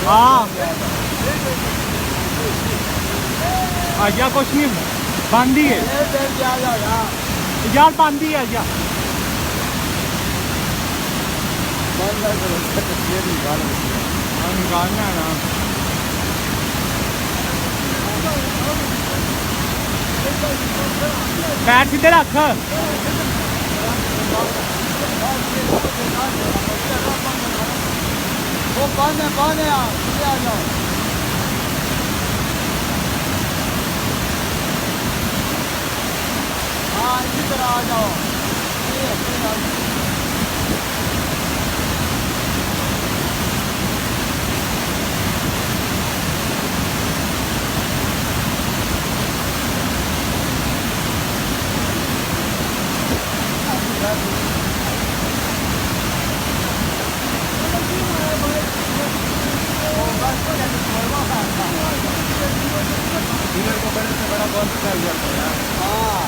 हाँ आजा कुछ नहीं बंद ही है यार बंद ही है यार निकालना है ना पैर सीधे रख वो कौन है आप सीधे आ जाओ हाँ इसी तरह आ जाओ बड़ा बहुत